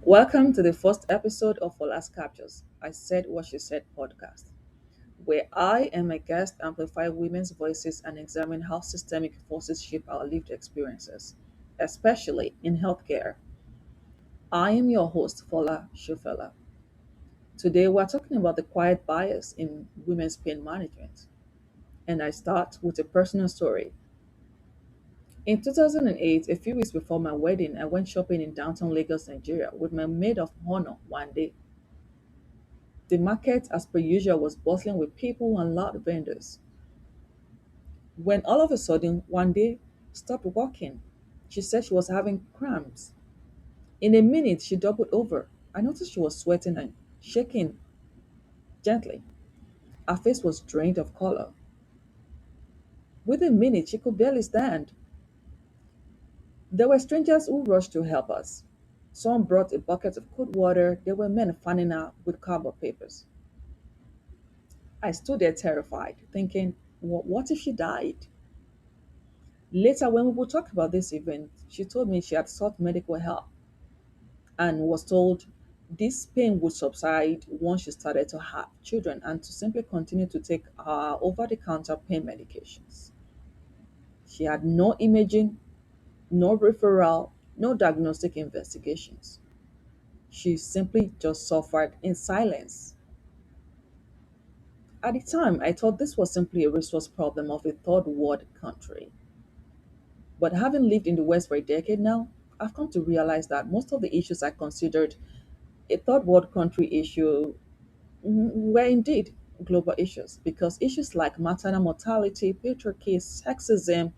Welcome to the first episode of Ola's Captures, I Said What She Said podcast, where I and my guest amplify women's voices and examine how systemic forces shape our lived experiences, especially in healthcare. I am your host, Fola Shufela. Today, we're talking about the quiet bias in women's pain management, and I start with a personal story. In 2008, a few weeks before my wedding, I went shopping in downtown Lagos, Nigeria, with my maid of honor one day. The market, as per usual, was bustling with people and loud vendors. When all of a sudden, one day, stopped walking. She said she was having cramps. In a minute, she doubled over. I noticed she was sweating and shaking gently. Her face was drained of color. Within a minute, she could barely stand. There were strangers who rushed to help us. Some brought a bucket of cold water. There were men fanning her with cardboard papers. I stood there terrified, thinking, what if she died? Later, when we would talk about this event, she told me she had sought medical help and was told this pain would subside once she started to have children and to simply continue to take over the counter pain medications. She had no imaging, no referral, no diagnostic investigations. She simply just suffered in silence. At the time, I thought this was simply a resource problem of a third world country. But having lived in the West for a decade now, I've come to realize that most of the issues I considered a third world country issue were indeed global issues because issues like maternal mortality, patriarchy, sexism,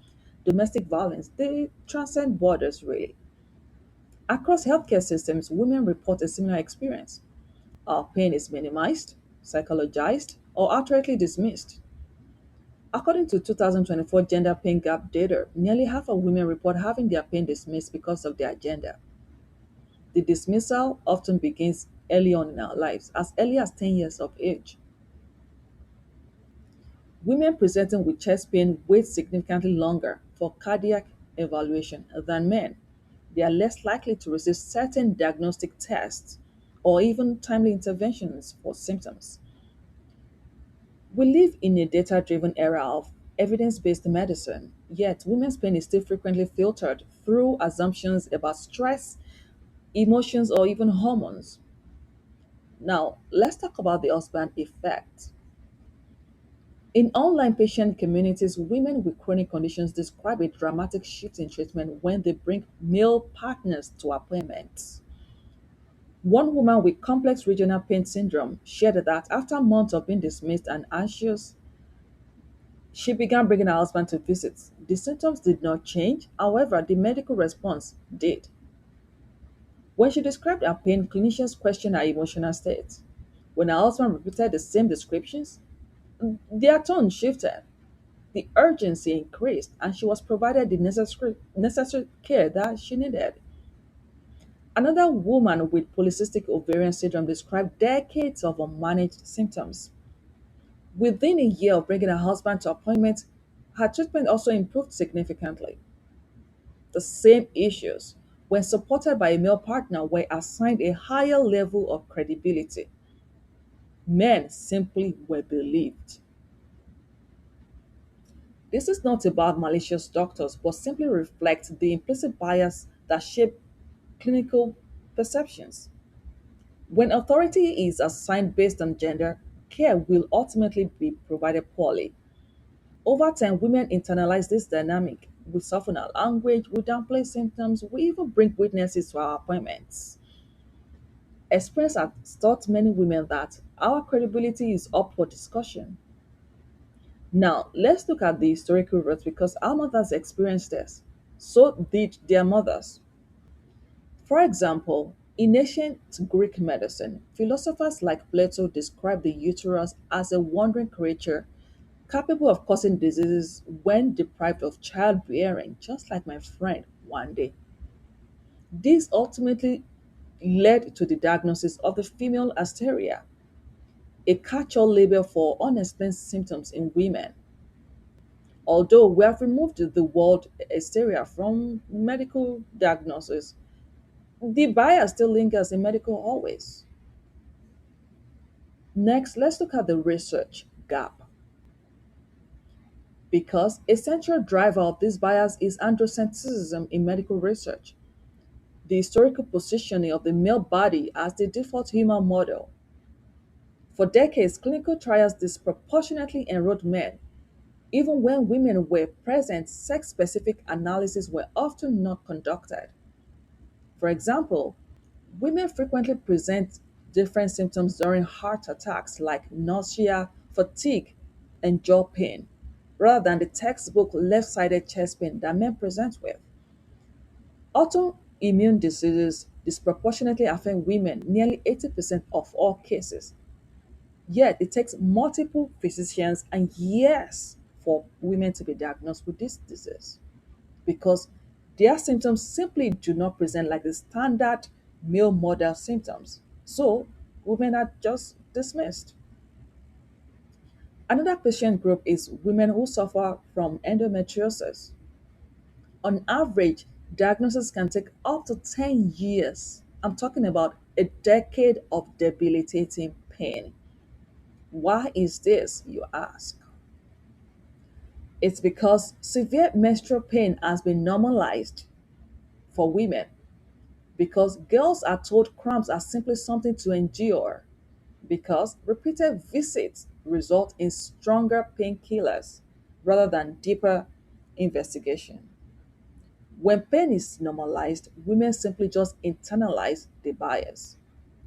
domestic violence, they transcend borders really. Across healthcare systems, women report a similar experience. Our pain is minimized, psychologized, or outrightly dismissed. According to 2024 gender pain gap data, nearly half of women report having their pain dismissed because of their gender. The dismissal often begins early on in our lives, as early as 10 years of age. Women presenting with chest pain wait significantly longer for cardiac evaluation than men. They are less likely to receive certain diagnostic tests or even timely interventions for symptoms. We live in a data driven era of evidence based medicine, yet women's pain is still frequently filtered through assumptions about stress, emotions, or even hormones. Now, let's talk about the husband effect. In online patient communities, women with chronic conditions describe a dramatic shift in treatment when they bring male partners to appointments. One woman with complex regional pain syndrome shared that after months of being dismissed and anxious, she began bringing her husband to visit. The symptoms did not change, however, the medical response did. When she described her pain, clinicians questioned her emotional state. When her husband repeated the same descriptions, their tone shifted. The urgency increased, and she was provided the necessary care that she needed. Another woman with polycystic ovarian syndrome described decades of unmanaged symptoms. Within a year of bringing her husband to appointment, her treatment also improved significantly. The same issues, when supported by a male partner, were assigned a higher level of credibility. Men simply were believed. This is not about malicious doctors, but simply reflects the implicit bias that shape clinical perceptions. When authority is assigned based on gender, care will ultimately be provided poorly. Over time, women internalize this dynamic. We soften our language, we downplay symptoms, we even bring witnesses to our appointments. Experience has taught many women that our credibility is up for discussion. Now, let's look at the historical roots because our mothers experienced this. So did their mothers. For example, in ancient Greek medicine, philosophers like Plato described the uterus as a wandering creature capable of causing diseases when deprived of childbearing, just like my friend one day. This ultimately led to the diagnosis of the female hysteria, a catch all label for unexplained symptoms in women. Although we have removed the word hysteria from medical diagnosis, The bias still lingers in medical always. Next, let's look at the research gap because a central driver of this bias is androcentricism in medical research, the historical positioning of the male body as the default human model. For decades, clinical trials disproportionately enrolled men. Even when women were present, sex specific analyses were often not conducted. For example, women frequently present different symptoms during heart attacks like nausea, fatigue, and jaw pain, rather than the textbook left sided chest pain that men present with. Autoimmune diseases disproportionately affect women, nearly 80% of all cases. Yet, it takes multiple physicians and years for women to be diagnosed with this disease because their symptoms simply do not present like the standard male model symptoms. So, women are just dismissed. Another patient group is women who suffer from endometriosis. On average, diagnosis can take up to 10 years. I'm talking about a decade of debilitating pain. Why is this, you ask? It's because severe menstrual pain has been normalized for women because girls are told cramps are simply something to endure because repeated visits result in stronger painkillers rather than deeper investigation. When pain is normalized, women simply just internalize the bias.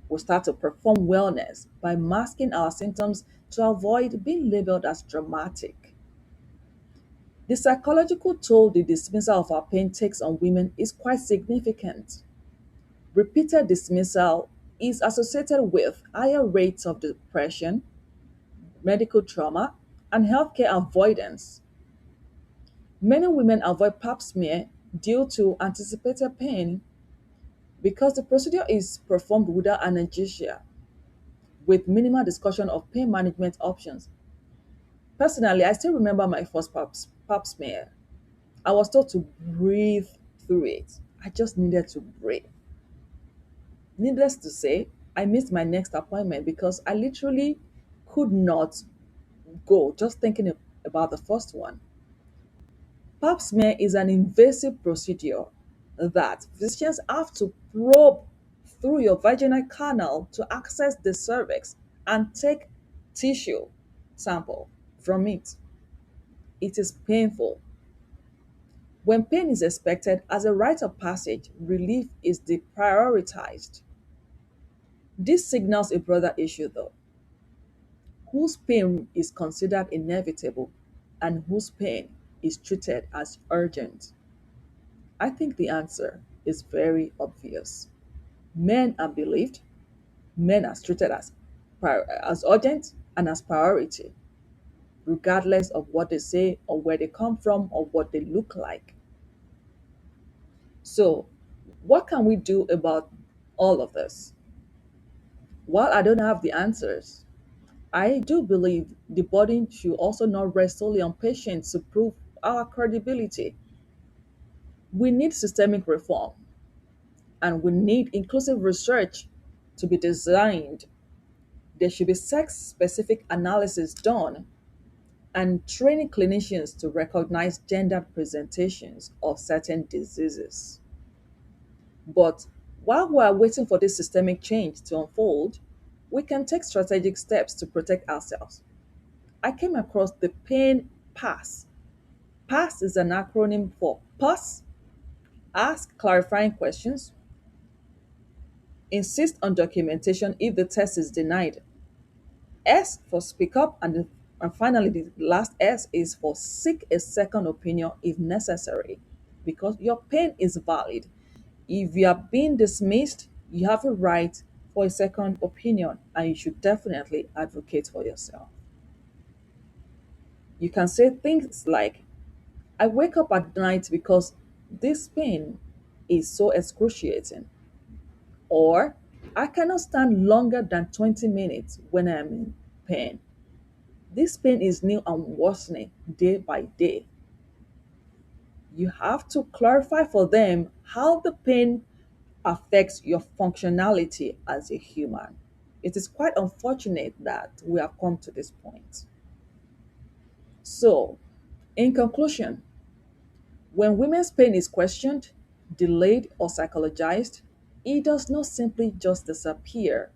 We start to perform wellness by masking our symptoms to avoid being labeled as dramatic. The psychological toll the dismissal of our pain takes on women is quite significant. Repeated dismissal is associated with higher rates of depression, medical trauma, and healthcare avoidance. Many women avoid pap smear due to anticipated pain because the procedure is performed without anesthesia, with minimal discussion of pain management options. Personally, I still remember my first pap smear. I was told to breathe through it. I just needed to breathe. Needless to say, I missed my next appointment because I literally could not go just thinking about the first one. Pap smear is an invasive procedure that physicians have to probe through your vaginal canal to access the cervix and take tissue sample from it. It is painful. When pain is expected as a rite of passage, relief is deprioritized. This signals a broader issue though. Whose pain is considered inevitable and whose pain is treated as urgent? I think the answer is very obvious. Men are believed, men are treated as urgent and as priority, regardless of what they say or where they come from or what they look like. So, what can we do about all of this? While I don't have the answers, I do believe the burden should also not rest solely on patients to prove our credibility. We need systemic reform and we need inclusive research to be designed. There should be sex specific analysis done and training clinicians to recognize gender presentations of certain diseases. But while we are waiting for this systemic change to unfold, we can take strategic steps to protect ourselves. I came across the Pain Pass. PASS is an acronym for pause, ask clarifying questions, insist on documentation if the test is denied. S for speak up, and finally, the last S is for seek a second opinion if necessary, because your pain is valid. If you are being dismissed, you have a right for a second opinion, and you should definitely advocate for yourself. You can say things like, I wake up at night because this pain is so excruciating. Or I cannot stand longer than 20 minutes when I am in pain. This pain is new and worsening day by day. You have to clarify for them how the pain affects your functionality as a human. It is quite unfortunate that we have come to this point. So, in conclusion, when women's pain is questioned, delayed, or psychologized, it does not simply just disappear.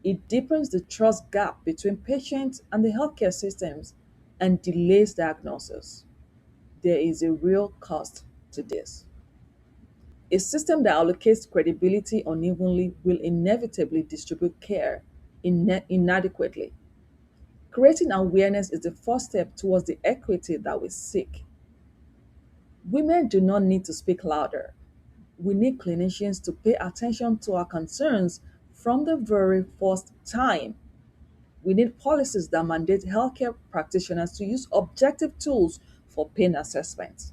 It deepens the trust gap between patients and the healthcare systems and delays diagnosis. There is a real cost to this. A system that allocates credibility unevenly will inevitably distribute care inadequately. Creating awareness is the first step towards the equity that we seek. Women do not need to speak louder. We need clinicians to pay attention to our concerns from the very first time. We need policies that mandate healthcare practitioners to use objective tools for pain assessment.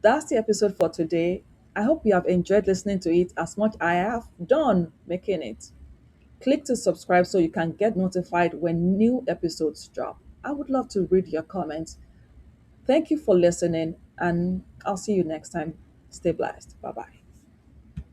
That's the episode for today. I hope you have enjoyed listening to it as much I have done making it. Click to subscribe so you can get notified when new episodes drop. I would love to read your comments. Thank you for listening, and I'll see you next time. Stay blessed. Bye bye.